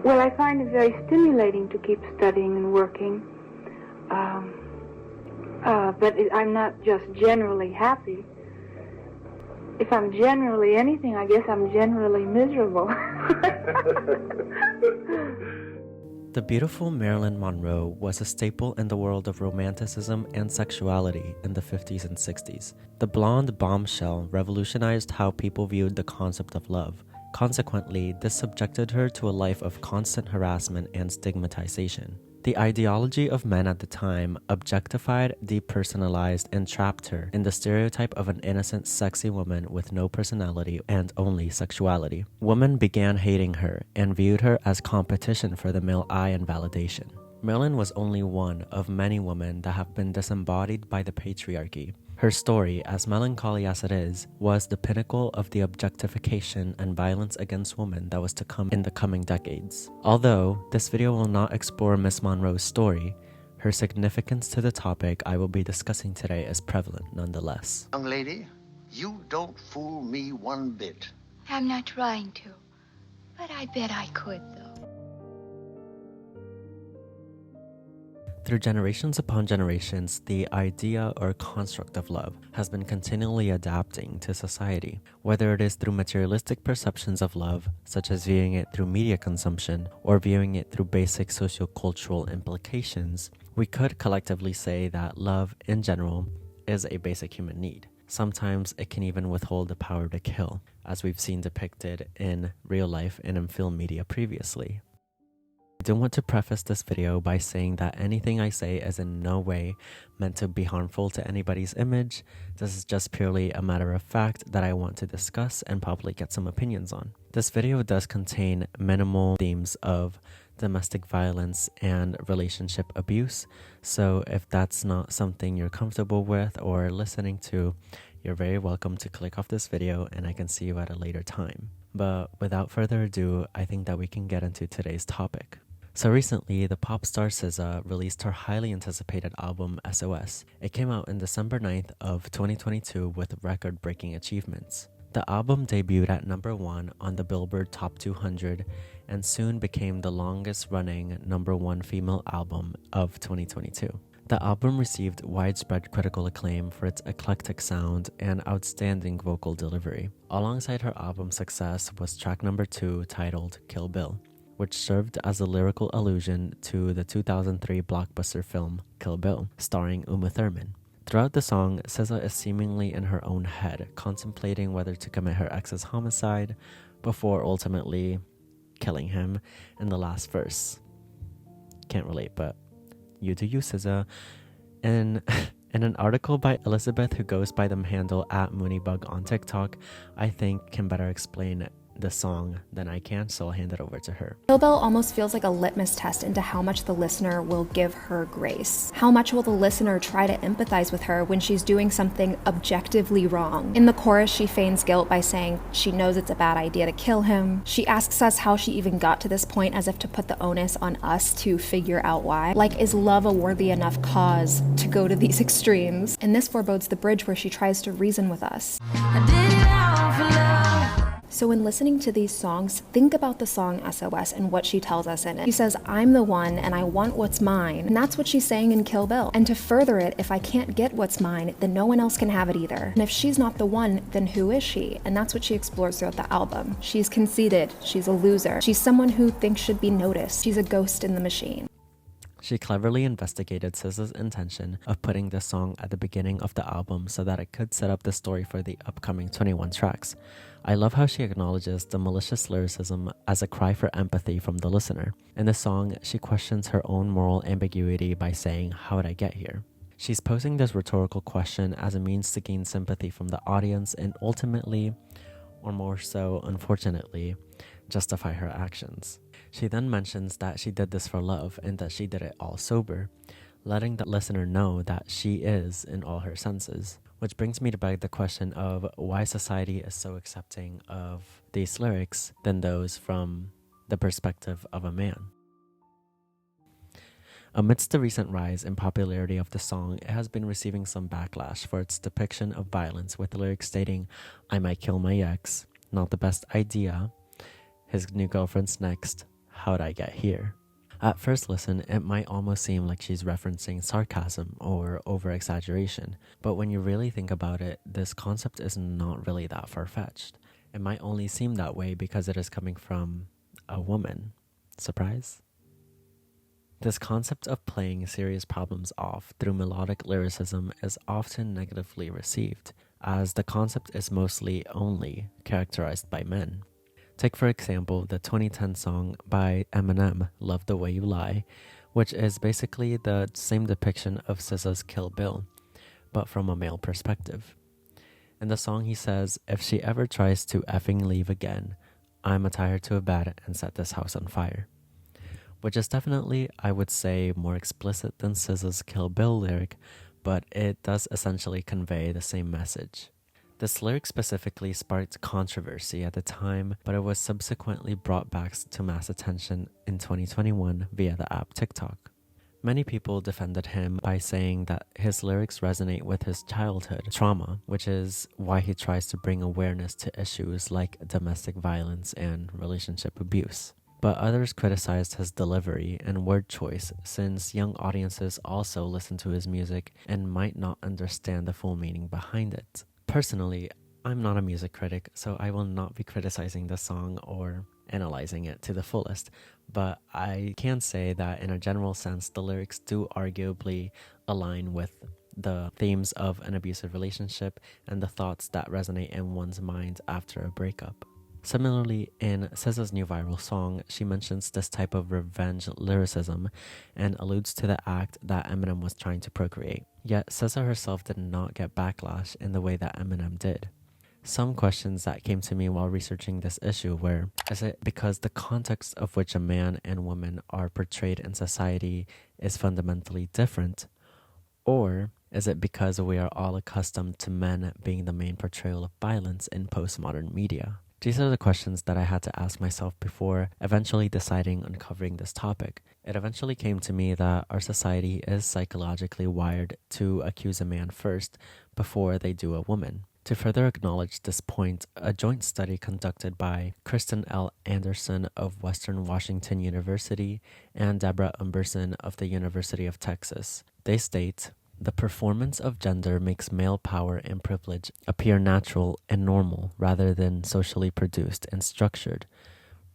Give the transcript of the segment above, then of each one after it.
Well, I find it very stimulating to keep studying and working. But I'm not just generally happy. If I'm generally anything, I guess I'm generally miserable. The beautiful Marilyn Monroe was a staple in the world of romanticism and sexuality in the 50s and 60s. The blonde bombshell revolutionized how people viewed the concept of love. Consequently, this subjected her to a life of constant harassment and stigmatization. The ideology of men at the time objectified, depersonalized, and trapped her in the stereotype of an innocent, sexy woman with no personality and only sexuality. Women began hating her and viewed her as competition for the male eye and validation. Marilyn was only one of many women that have been disembodied by the patriarchy. Her story, as melancholy as it is, was the pinnacle of the objectification and violence against women that was to come in the coming decades. Although this video will not explore Miss Monroe's story, her significance to the topic I will be discussing today is prevalent nonetheless. Young lady, you don't fool me one bit. I'm not trying to, but I bet I could, though. Through generations upon generations, the idea or construct of love has been continually adapting to society, whether it is through materialistic perceptions of love, such as viewing it through media consumption, or viewing it through basic sociocultural implications. We could collectively say that love, in general, is a basic human need. Sometimes it can even withhold the power to kill, as we've seen depicted in real life and in film media previously. I do want to preface this video by saying that anything I say is in no way meant to be harmful to anybody's image. This is just purely a matter of fact that I want to discuss and probably get some opinions on. This video does contain minimal themes of domestic violence and relationship abuse, so if that's not something you're comfortable with or listening to, you're very welcome to click off this video and I can see you at a later time. But without further ado, I think that we can get into today's topic. So recently, the pop star SZA released her highly anticipated album SOS. It came out in December 9th of 2022 with record-breaking achievements. The album debuted at number 1 on the Billboard Top 200 and soon became the longest-running number 1 female album of 2022. The album received widespread critical acclaim for its eclectic sound and outstanding vocal delivery. Alongside her album success was track number 2 titled Kill Bill, which served as a lyrical allusion to the 2003 blockbuster film Kill Bill, starring Uma Thurman. Throughout the song, SZA is seemingly in her own head, contemplating whether to commit her ex's homicide before ultimately killing him in the last verse. Can't relate, but you do you, SZA. In an article by Elizabeth, who goes by the handle @Moonybug on TikTok, I think can better explain the song than I can, so I'll hand it over to her. Kill Bill almost feels like a litmus test into how much the listener will give her grace. How much will the listener try to empathize with her when she's doing something objectively wrong? In the chorus, she feigns guilt by saying she knows it's a bad idea to kill him. She asks us how she even got to this point, as if to put the onus on us to figure out why. Like, is love a worthy enough cause to go to these extremes? And this forebodes the bridge where she tries to reason with us. I did it all for love. So when listening to these songs, think about the song SOS and what she tells us in it. She says, I'm the one and I want what's mine. And that's what she's saying in Kill Bill. And to further it, if I can't get what's mine, then no one else can have it either. And if she's not the one, then who is she? And that's what she explores throughout the album. She's conceited. She's a loser. She's someone who thinks should be noticed. She's a ghost in the machine. She cleverly investigated SZA's intention of putting this song at the beginning of the album so that it could set up the story for the upcoming 21 tracks. I love how she acknowledges the malicious lyricism as a cry for empathy from the listener. In the song, she questions her own moral ambiguity by saying, "How did I get here?" She's posing this rhetorical question as a means to gain sympathy from the audience and ultimately, or more so unfortunately, justify her actions. She then mentions that she did this for love and that she did it all sober, letting the listener know that she is in all her senses. Which brings me to beg the question of why society is so accepting of these lyrics than those from the perspective of a man. Amidst the recent rise in popularity of the song, it has been receiving some backlash for its depiction of violence, with the lyrics stating, "I might kill my ex, not the best idea, his new girlfriend's next, how'd I get here? At first listen, it might almost seem like she's referencing sarcasm or over-exaggeration, but when you really think about it, this concept is not really that far-fetched. It might only seem that way because it is coming from a woman. Surprise? This concept of playing serious problems off through melodic lyricism is often negatively received, as the concept is mostly only characterized by men. Take for example the 2010 song by Eminem, Love the Way You Lie, which is basically the same depiction of SZA's Kill Bill, but from a male perspective. In the song he says, if she ever tries to effing leave again, I'ma tie her to a bed and set this house on fire. Which is definitely, I would say, more explicit than SZA's Kill Bill lyric, but it does essentially convey the same message. This lyric specifically sparked controversy at the time, but it was subsequently brought back to mass attention in 2021 via the app TikTok. Many people defended him by saying that his lyrics resonate with his childhood trauma, which is why he tries to bring awareness to issues like domestic violence and relationship abuse. But others criticized his delivery and word choice since young audiences also listen to his music and might not understand the full meaning behind it. Personally, I'm not a music critic, so I will not be criticizing the song or analyzing it to the fullest, but I can say that in a general sense, the lyrics do arguably align with the themes of an abusive relationship and the thoughts that resonate in one's mind after a breakup. Similarly, in SZA's new viral song, she mentions this type of revenge lyricism and alludes to the act that Eminem was trying to procreate. Yet SZA herself did not get backlash in the way that Eminem did. Some questions that came to me while researching this issue were, is it because the context of which a man and woman are portrayed in society is fundamentally different? Or is it because we are all accustomed to men being the main portrayal of violence in postmodern media? These are the questions that I had to ask myself before eventually deciding on covering this topic. It eventually came to me that our society is psychologically wired to accuse a man first before they do a woman. To further acknowledge this point, a joint study conducted by Kristen L. Anderson of Western Washington University and Deborah Umberson of the University of Texas. They state, the performance of gender makes male power and privilege appear natural and normal rather than socially produced and structured.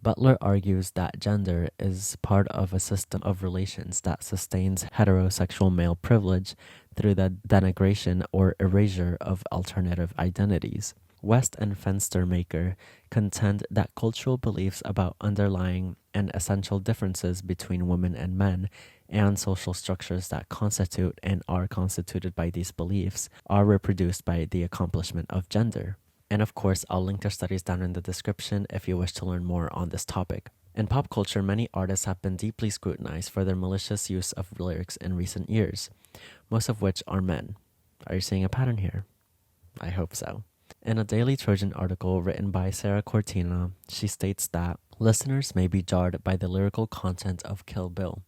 Butler argues that gender is part of a system of relations that sustains heterosexual male privilege through the denigration or erasure of alternative identities. West and Fenstermaker contend that cultural beliefs about underlying and essential differences between women and men and social structures that constitute and are constituted by these beliefs are reproduced by the accomplishment of gender. And of course, I'll link their studies down in the description if you wish to learn more on this topic. In pop culture, many artists have been deeply scrutinized for their malicious use of lyrics in recent years, most of which are men. Are you seeing a pattern here? I hope so. In a Daily Trojan article written by Sarah Cortina, she states that listeners may be jarred by the lyrical content of Kill Bill.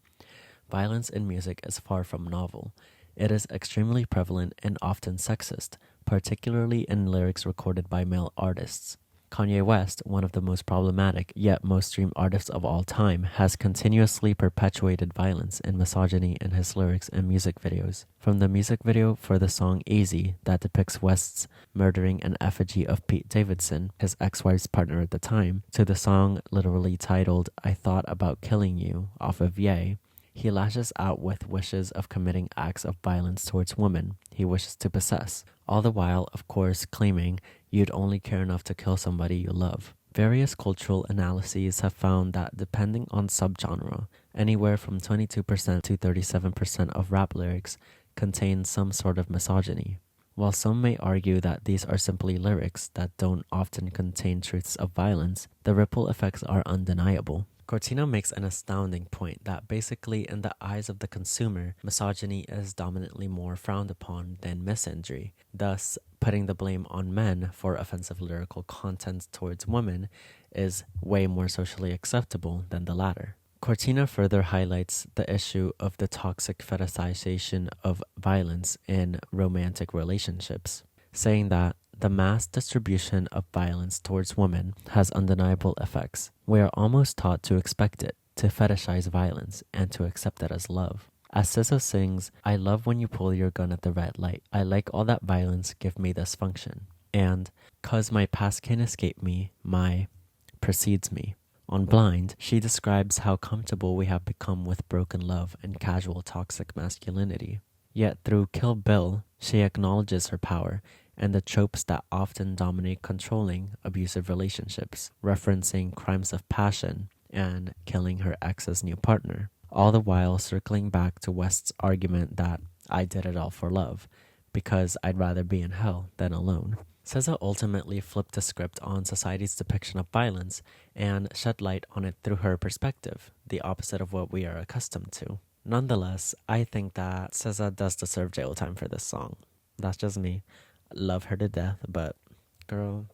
Violence in music is far from novel. It is extremely prevalent and often sexist, particularly in lyrics recorded by male artists. Kanye West, one of the most problematic yet most streamed artists of all time, has continuously perpetuated violence and misogyny in his lyrics and music videos. From the music video for the song Easy that depicts West's murdering an effigy of Pete Davidson, his ex-wife's partner at the time, to the song literally titled I Thought About Killing You off of Ye, he lashes out with wishes of committing acts of violence towards women he wishes to possess, all the while, of course, claiming you'd only care enough to kill somebody you love. Various cultural analyses have found that depending on subgenre, anywhere from 22% to 37% of rap lyrics contain some sort of misogyny. While some may argue that these are simply lyrics that don't often contain truths of violence, the ripple effects are undeniable. Cortina makes an astounding point that basically in the eyes of the consumer, misogyny is dominantly more frowned upon than misandry. Thus, putting the blame on men for offensive lyrical content towards women is way more socially acceptable than the latter. Cortina further highlights the issue of the toxic fetishization of violence in romantic relationships, saying that the mass distribution of violence towards women has undeniable effects. We are almost taught to expect it. to fetishize violence and to accept it as love. As SZA sings, "I love when you pull your gun at the red light. I like all that violence, give me this function." And "'cause my past can't escape me, my precedes me." On Blind, she describes how comfortable we have become with broken love and casual toxic masculinity. Yet through Kill Bill, she acknowledges her power and the tropes that often dominate controlling, abusive relationships, referencing crimes of passion and killing her ex's new partner, all the while circling back to West's argument that "I did it all for love, because I'd rather be in hell than alone." SZA ultimately flipped the script on society's depiction of violence and shed light on it through her perspective, the opposite of what we are accustomed to. Nonetheless, I think that SZA does deserve jail time for this song. That's just me. Love her to death, but girl,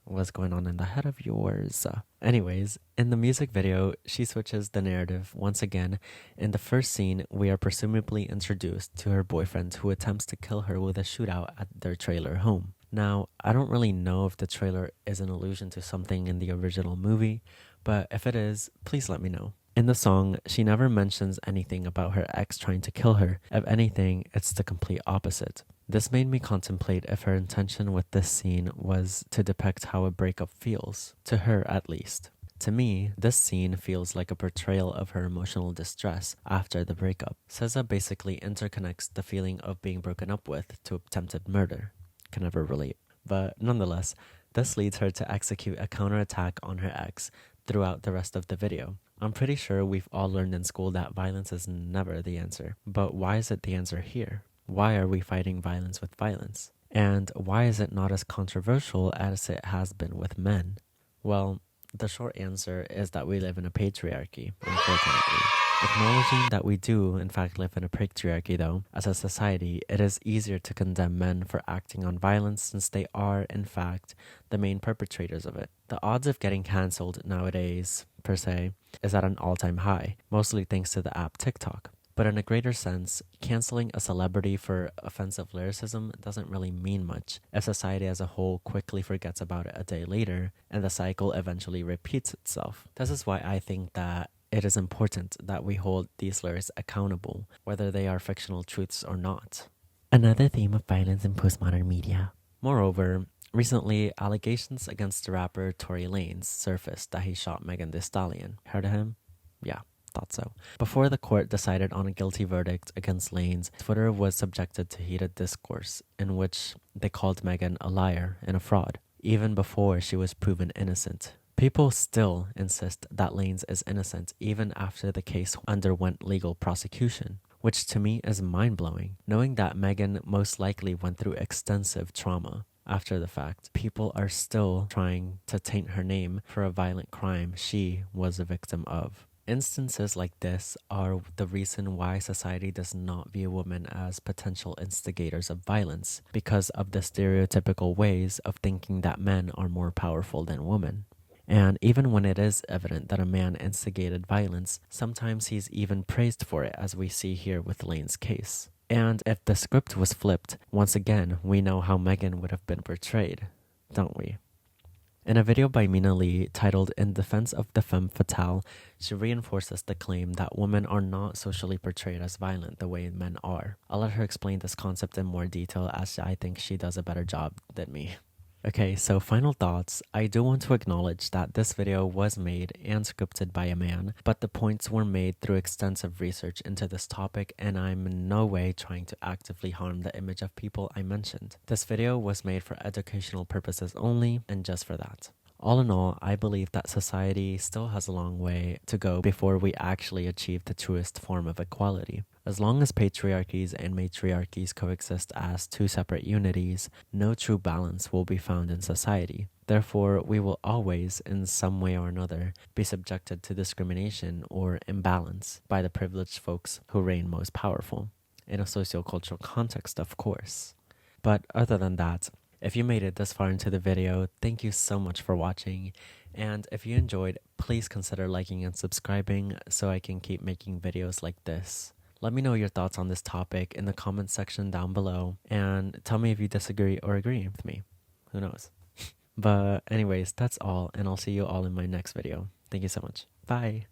what's going on in the head of yours? Anyways, in the music video, she switches the narrative once again. In the first scene, we are presumably introduced to her boyfriend who attempts to kill her with a shootout at their trailer home. Now, I don't really know if the trailer is an allusion to something in the original movie, but if it is, please let me know. In the song, she never mentions anything about her ex trying to kill her. If anything, it's the complete opposite. This made me contemplate if her intention with this scene was to depict how a breakup feels, to her at least. To me, this scene feels like a portrayal of her emotional distress after the breakup. SZA basically interconnects the feeling of being broken up with to attempted murder. Can never relate. But nonetheless, this leads her to execute a counterattack on her ex throughout the rest of the video. I'm pretty sure we've all learned in school that violence is never the answer. But why is it the answer here? Why are we fighting violence with violence? And why is it not as controversial as it has been with men? Well, the short answer is that we live in a patriarchy, unfortunately. Acknowledging that we do, in fact, live in a patriarchy, though, as a society, it is easier to condemn men for acting on violence since they are, in fact, the main perpetrators of it. The odds of getting cancelled nowadays, per se, is at an all-time high, mostly thanks to the app TikTok. But in a greater sense, canceling a celebrity for offensive lyricism doesn't really mean much if society as a whole quickly forgets about it a day later and the cycle eventually repeats itself. This is why I think that it is important that we hold these lyrics accountable, whether they are fictional truths or not. Another theme of violence in postmodern media. Moreover, recently, allegations against the rapper Tory Lanez surfaced that he shot Megan Thee Stallion. Heard of him? Yeah. Thought so. Before the court decided on a guilty verdict against Lanez, Twitter was subjected to heated discourse in which they called Megan a liar and a fraud, even before she was proven innocent. People still insist that Lanez is innocent even after the case underwent legal prosecution, which to me is mind-blowing, knowing that Megan most likely went through extensive trauma. After the fact, people are still trying to taint her name for a violent crime she was a victim of. Instances like this are the reason why society does not view women as potential instigators of violence, because of the stereotypical ways of thinking that men are more powerful than women. And even when it is evident that a man instigated violence, sometimes he's even praised for it, as we see here with Lane's case. And if the script was flipped, once again, we know how Megan would have been portrayed, don't we? In a video by Mina Lee titled "In Defense of the Femme Fatale," she reinforces the claim that women are not socially portrayed as violent the way men are. I'll let her explain this concept in more detail as I think she does a better job than me. Okay, so final thoughts. I do want to acknowledge that this video was made and scripted by a man, but the points were made through extensive research into this topic, and I'm in no way trying to actively harm the image of people I mentioned. This video was made for educational purposes only, and just for that. All in all, I believe that society still has a long way to go before we actually achieve the truest form of equality. As long as patriarchies and matriarchies coexist as two separate unities, no true balance will be found in society. Therefore, we will always, in some way or another, be subjected to discrimination or imbalance by the privileged folks who reign most powerful, in a sociocultural context, of course. But other than that, if you made it this far into the video, thank you so much for watching. And if you enjoyed, please consider liking and subscribing so I can keep making videos like this. Let me know your thoughts on this topic in the comment section down below, and tell me if you disagree or agree with me. Who knows? But anyways, that's all, and I'll see you all in my next video. Thank you so much. Bye!